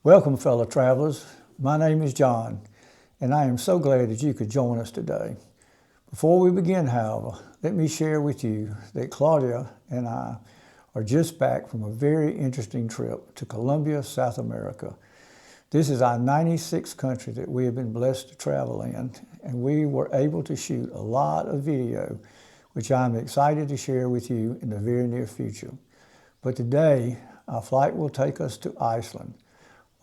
Welcome, fellow travelers. My name is John, and I am so glad that you could join us today. Before we begin, however, let me share with you that Claudia and I are just back from a very interesting trip to Colombia, South America. This is our 96th country that we have been blessed to travel in, and we were able to shoot a lot of video, which I'm excited to share with you in the very near future. But today, our flight will take us to Iceland,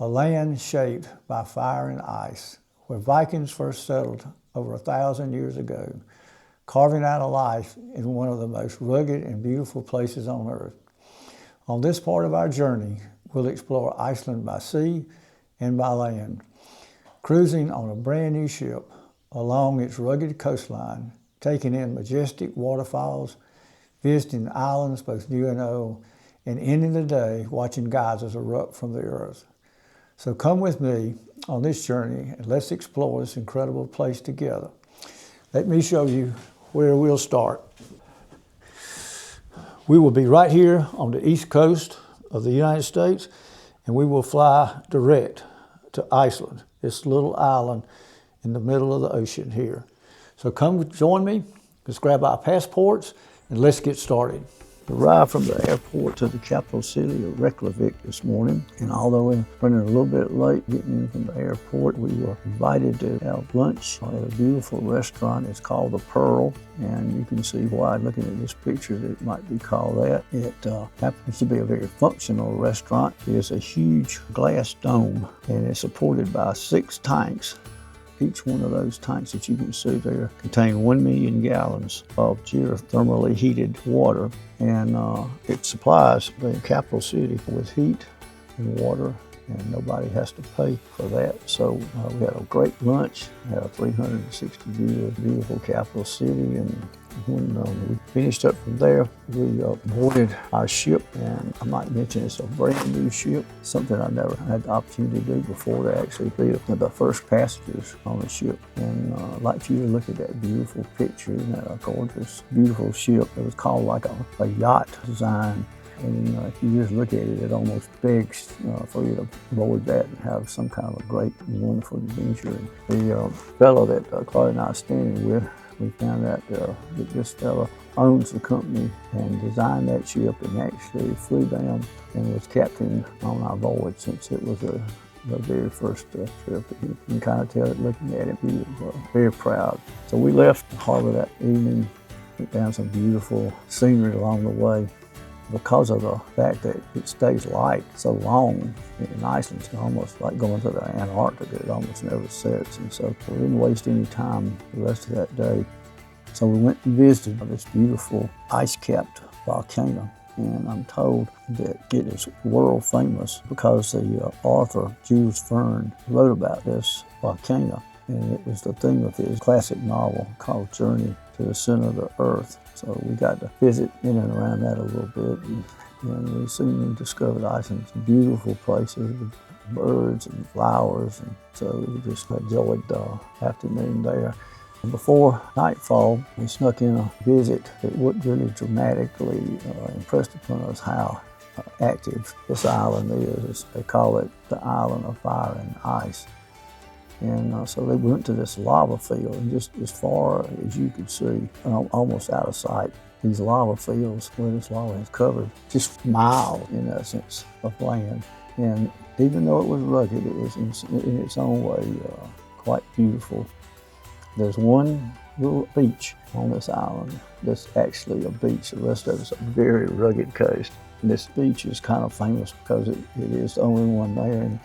a land shaped by fire and ice, where Vikings first settled over 1,000 years ago, carving out a life in one of the most rugged and beautiful places on earth. On this part of our journey, we'll explore Iceland by sea and by land, cruising on a brand new ship along its rugged coastline, taking in majestic waterfalls, visiting islands both new and old, and ending the day watching geysers erupt from the earth. So come with me on this journey and let's explore this incredible place together. Let me show you where we'll start. We will be right here on the east coast of the United States, and we will fly direct to Iceland, this little island in the middle of the ocean here. So come join me, let's grab our passports, and let's get started. Arrived from the airport to the capital city of Reykjavik this morning, and although we're running a little bit late getting in from the airport, we were invited to have lunch at a beautiful restaurant. It's called The Pearl, and you can see why looking at this picture that it might be called that. It happens to be a very functional restaurant. It is a huge glass dome, and it's supported by 6 tanks. Each one of those tanks that you can see there contain 1 million gallons of geothermally heated water, and it supplies the capital city with heat and water, and nobody has to pay for that. So we had a great lunch, had a 360 view of the beautiful capital city, and when we finished up from there, we boarded our ship, and I might mention it's a brand new ship, something I never had the opportunity to do before, to actually be the first passengers on the ship. And I'd like for you to look at that beautiful picture. Isn't that a gorgeous, beautiful ship? It was called like a yacht design. And if you just look at it, it almost begs for you to board that and have some kind of a great, wonderful adventure. And the fellow that Claudia and I are standing with, we found out that this fellow owns the company and designed that ship, and actually flew down and was captain on our voyage since it was the very first trip. You can kind of tell it looking at him, he was very proud. So we left the harbor that evening, went down some beautiful scenery along the way. Because of the fact that it stays light so long in Iceland, it's almost like going to the Antarctica. It almost never sets, and so we didn't waste any time the rest of that day. So we went and visited this beautiful ice-capped volcano, and I'm told that it is world famous because the author Jules Verne wrote about this volcano, and it was the theme of his classic novel called Journey to the Center of the Earth. So we got to visit in and around that a little bit, and we soon discovered Iceland's beautiful places with birds and flowers, and so we just enjoyed the afternoon there. And before nightfall, we snuck in a visit that would really dramatically impressed upon us how active this island is. They call it the Island of Fire and Ice. And so they went to this lava field, and just as far as you could see, almost out of sight, these lava fields where this lava has covered just miles, in essence, of land. And even though it was rugged, it was in its own way quite beautiful. There's one little beach on this island that's actually a beach. The rest of it's a very rugged coast. And this beach is kind of famous because it is the only one there, and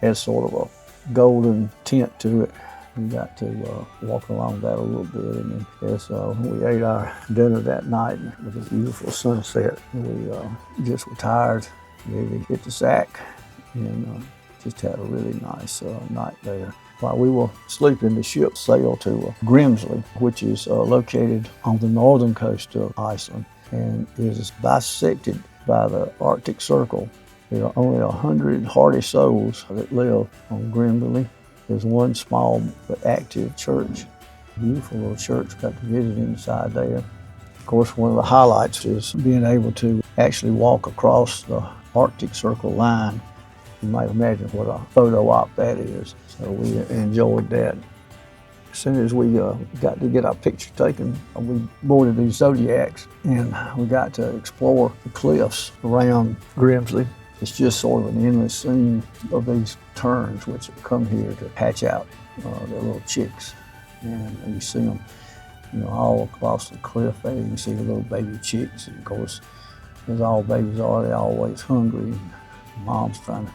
has sort of a golden tint to it. We got to walk along that a little bit, and then as we ate our dinner that night with a beautiful sunset, we just were tired, really hit the sack, and just had a really nice night there. While we were sleeping, the ship sailed to Grimsby, which is located on the northern coast of Iceland, and is bisected by the Arctic Circle. There are only 100 hardy souls that live on Grimsby. There's one small but active church, beautiful little church. Got to visit inside there. Of course, one of the highlights is being able to actually walk across the Arctic Circle line You might imagine what a photo op that is. So we enjoyed that. As soon as we got to get our picture taken, we boarded these Zodiacs and we got to explore the cliffs around Grimsley. It's just sort of an endless scene of these terns which come here to hatch out their little chicks. And you see them, all across the cliff there. You can see the little baby chicks. And of course, as all babies are, they're always hungry. And mom's trying to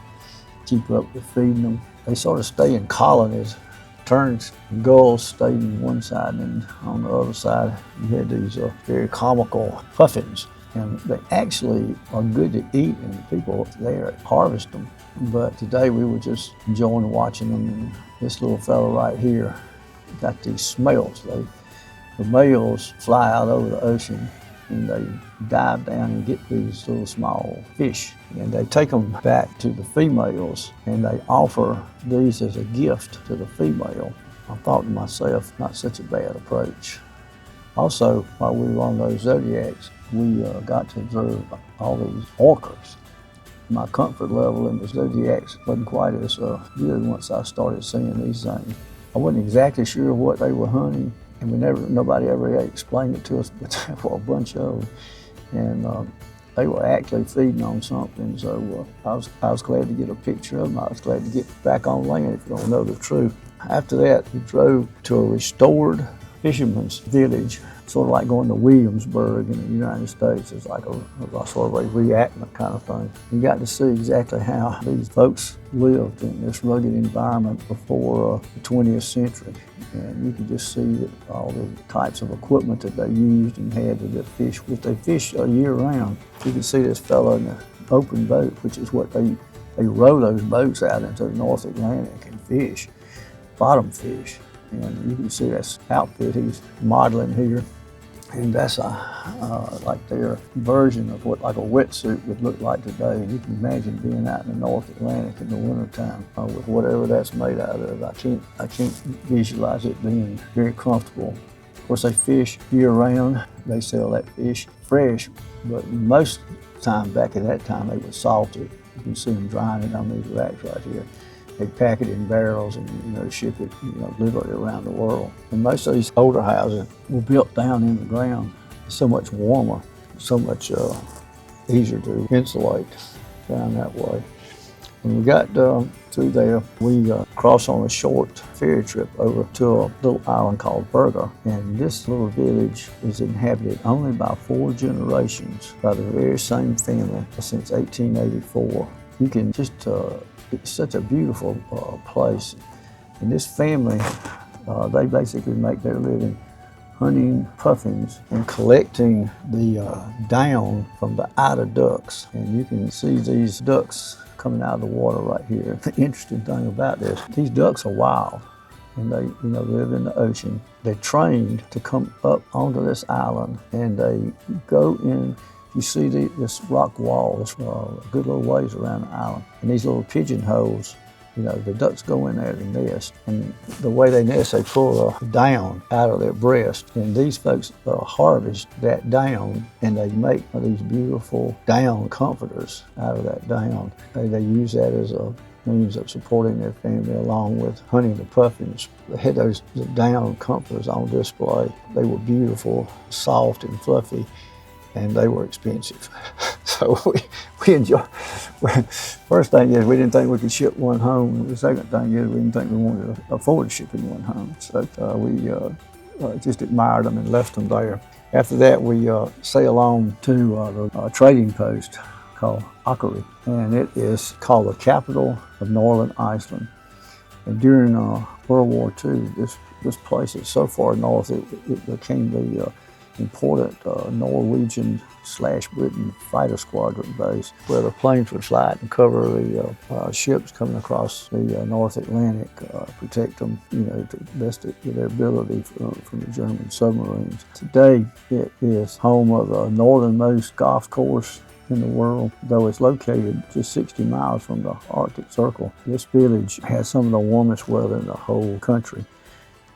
keep up with feeding them. They sort of stay in colonies. Terns and gulls stayed on one side, and on the other side, you had these very comical puffins. And they actually are good to eat, and people there harvest them. But today we were just enjoying watching them. And this little fellow right here got these smells. The males fly out over the ocean and they dive down and get these little small fish. And they take them back to the females and they offer these as a gift to the female. I thought to myself, not such a bad approach. Also, while we were on those Zodiacs, we got to observe all these orcas. My comfort level in the Zodiacs wasn't quite as good once I started seeing these things. I wasn't exactly sure what they were hunting, and nobody ever explained it to us, but there were a bunch of them. And they were actually feeding on something, so I was glad to get a picture of them. I was glad to get back on land, if you don't know the truth. After that, we drove to a restored fisherman's village, sort of like going to Williamsburg in the United States. It's like a sort of a reenactment kind of thing. You got to see exactly how these folks lived in this rugged environment before the 20th century. And you can just see that all the types of equipment that they used and had to fish with. They fish year round. You can see this fellow in the open boat, which is what they row those boats out into the North Atlantic and fish, bottom fish. And you can see that's outfit he's modeling here. And that's like their version of what like a wetsuit would look like today. You can imagine being out in the North Atlantic in the wintertime with whatever that's made out of. I can't visualize it being very comfortable. Of course, they fish year round. They sell that fish fresh, but most time back at that time they were salted. You can see them drying it on these racks right here. They pack it in barrels and ship it literally around the world. And most of these older houses were built down in the ground. It's so much warmer, so much easier to insulate down that way. When we got through there, we crossed on a short ferry trip over to a little island called Berger. And this little village is inhabited only by 4 generations by the very same family since 1884. You can just it's such a beautiful place. And this family, they basically make their living hunting puffins and collecting the down from the eider ducks. And you can see these ducks coming out of the water right here. The interesting thing about this, these ducks are wild and they live in the ocean. They're trained to come up onto this island and they go in. You see this rock wall, this a good little ways around the island. And these little pigeonholes, the ducks go in there to nest. And the way they nest, they pull down out of their breast. And these folks harvest that down and they make these beautiful down comforters out of that down. They use that as a means of supporting their family along with hunting the puffins. They had those down comforters on display. They were beautiful, soft and fluffy. And they were expensive. So we enjoyed. First thing is we didn't think we could ship one home. The second thing is we didn't think we wanted to afford shipping one home. So we just admired them and left them there. After that, we sailed on to the trading post called Akureyri. And it is called the capital of northern Iceland. And during World War II, this place is so far north it became the important Norwegian/Britain fighter squadron base where the planes would fly and cover the ships coming across the North Atlantic, protect them, to the best of their ability from the German submarines. Today, it is home of the northernmost golf course in the world, though it's located just 60 miles from the Arctic Circle. This village has some of the warmest weather in the whole country,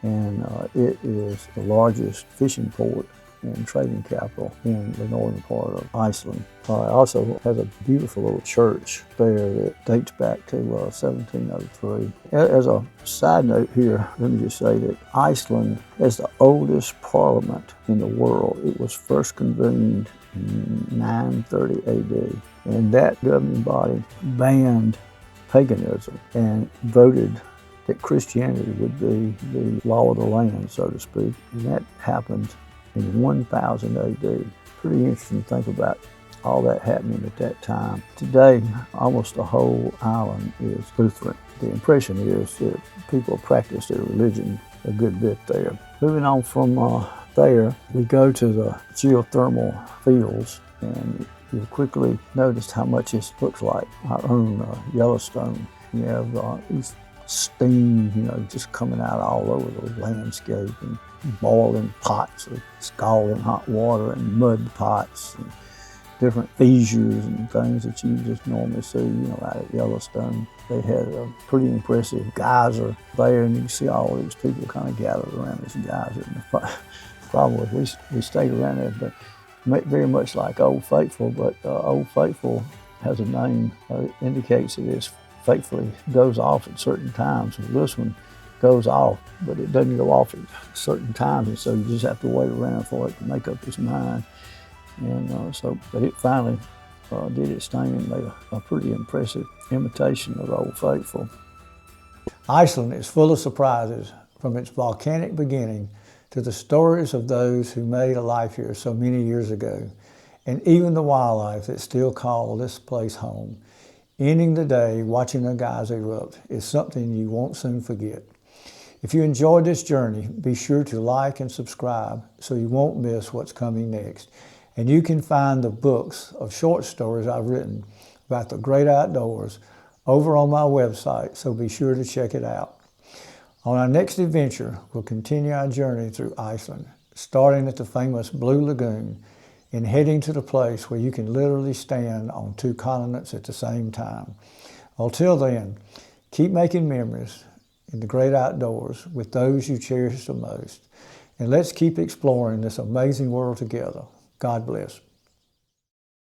and it is the largest fishing port and trading capital in the northern part of Iceland. It also has a beautiful little church there that dates back to 1703. As a side note here, let me just say that Iceland is the oldest parliament in the world. It was first convened in 930 AD, and that governing body banned paganism and voted that Christianity would be the law of the land, so to speak. And that happened in 1000 AD. Pretty interesting to think about all that happening at that time. Today, almost the whole island is Lutheran. The impression is that people practice their religion a good bit there. Moving on from there, we go to the geothermal fields, and you'll quickly notice how much this looks like our own Yellowstone. You have these steam, just coming out all over the landscape, and boiling pots of scalding hot water, and mud pots, and different fissures and things that you just normally see, out at Yellowstone. They had a pretty impressive geyser there, and you can see all these people kind of gathered around this geyser. And the problem was we stayed around there, but very much like Old Faithful, but Old Faithful has a name that indicates that it faithfully goes off at certain times. And this one goes off, but it doesn't go off at certain times, and so you just have to wait around for it to make up its mind. And but it finally did its thing and made a pretty impressive imitation of Old Faithful. Iceland is full of surprises, from its volcanic beginning to the stories of those who made a life here so many years ago, and even the wildlife that still call this place home. Ending the day watching a geyser erupt is something you won't soon forget. If you enjoyed this journey, be sure to like and subscribe so you won't miss what's coming next. And you can find the books of short stories I've written about the great outdoors over on my website, so be sure to check it out. On our next adventure, we'll continue our journey through Iceland, starting at the famous Blue Lagoon and heading to the place where you can literally stand on two continents at the same time. Until then, keep making memories in the great outdoors with those you cherish the most. And let's keep exploring this amazing world together. God bless.